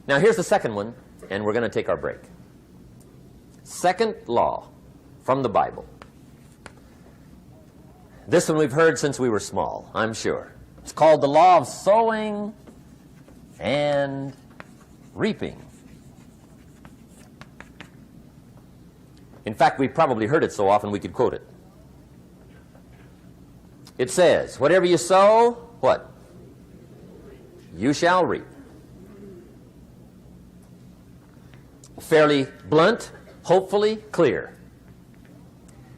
Now here's the second one, and we're going to take our break. Second law from the Bible. This one we've heard since we were small, I'm sure. It's called the law of sowing and reaping. In fact, we've probably heard it so often we could quote it. It says, whatever you sow, what? You shall reap. Fairly blunt, hopefully clear.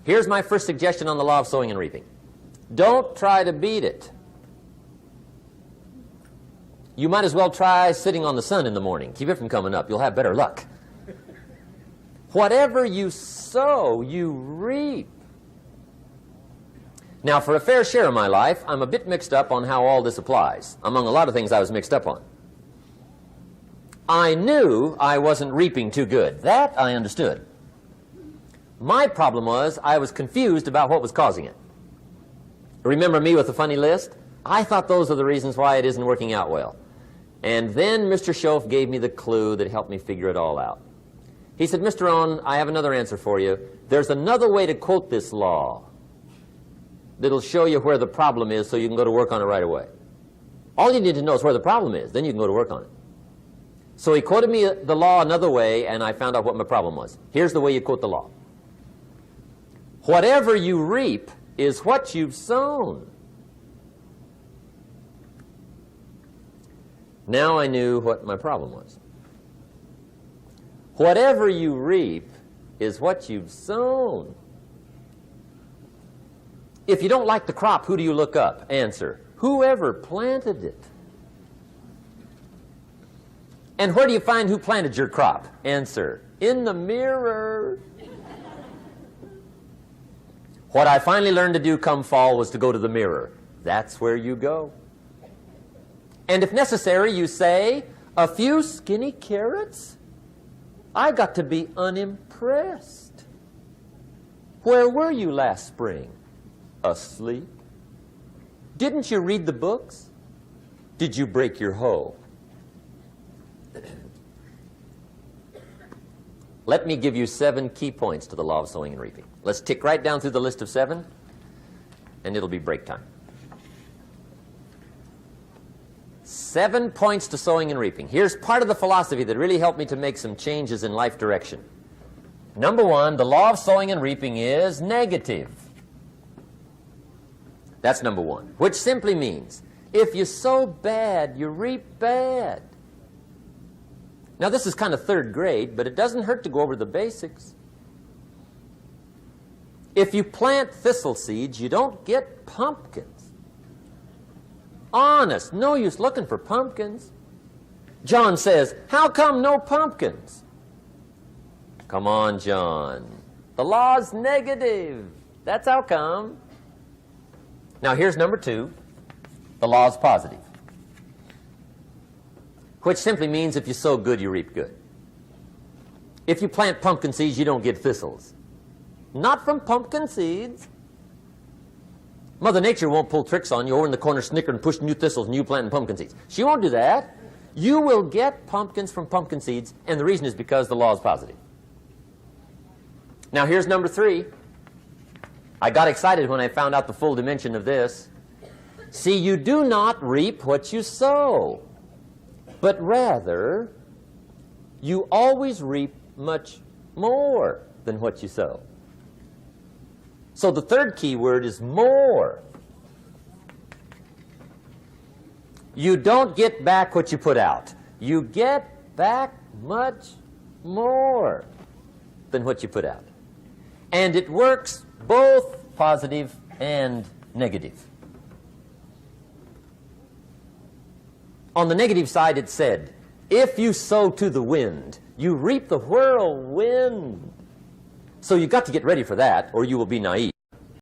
Here's my first suggestion on the law of sowing and reaping. Don't try to beat it. You might as well try sitting on the sun in the morning. Keep it from coming up. You'll have better luck. Whatever you sow, you reap. Now, for a fair share of my life, I'm a bit mixed up on how all this applies. Among a lot of things I was mixed up on. I knew I wasn't reaping too good. That I understood. My problem was I was confused about what was causing it. Remember me with the funny list? I thought those are the reasons why it isn't working out well. And then Mr. Schoaf gave me the clue that helped me figure it all out. He said, Mr. Owen, I have another answer for you. There's another way to quote this law that'll show you where the problem is so you can go to work on it right away. All you need to know is where the problem is, then you can go to work on it. So he quoted me the law another way, and I found out what my problem was. Here's the way you quote the law. Whatever you reap is what you've sown. Now I knew what my problem was. Whatever you reap is what you've sown. If you don't like the crop, who do you look up? Answer, whoever planted it. And where do you find who planted your crop? Answer, in the mirror. What I finally learned to do come fall was to go to the mirror. That's where you go. And if necessary, you say, a few skinny carrots? I got to be unimpressed. Where were you last spring? Asleep. Didn't you read the books? Did you break your hoe? Let me give you 7 key points to the law of sowing and reaping. Let's tick right down through the list of 7, and it'll be break time. 7 points to sowing and reaping. Here's part of the philosophy that really helped me to make some changes in life direction. Number 1, the law of sowing and reaping is negative. That's number 1, which simply means if you sow bad, you reap bad. Now, this is kind of 3rd grade, but it doesn't hurt to go over the basics. If you plant thistle seeds, you don't get pumpkins. Honest, no use looking for pumpkins. John says, how come no pumpkins? Come on, John. The law's negative. That's how come. Now, here's number 2. The law's positive, which simply means if you sow good, you reap good. If you plant pumpkin seeds, you don't get thistles. Not from pumpkin seeds. Mother Nature won't pull tricks on you over in the corner snickering and pushing new thistles and you planting pumpkin seeds. She won't do that. You will get pumpkins from pumpkin seeds, and the reason is because the law is positive. Now, here's number 3. I got excited when I found out the full dimension of this. See, you do not reap what you sow, but rather, you always reap much more than what you sow. So the 3rd key word is more. You don't get back what you put out. You get back much more than what you put out. And it works both positive and negative. On the negative side, it said, if you sow to the wind, you reap the whirlwind. So you've got to get ready for that, or you will be naive.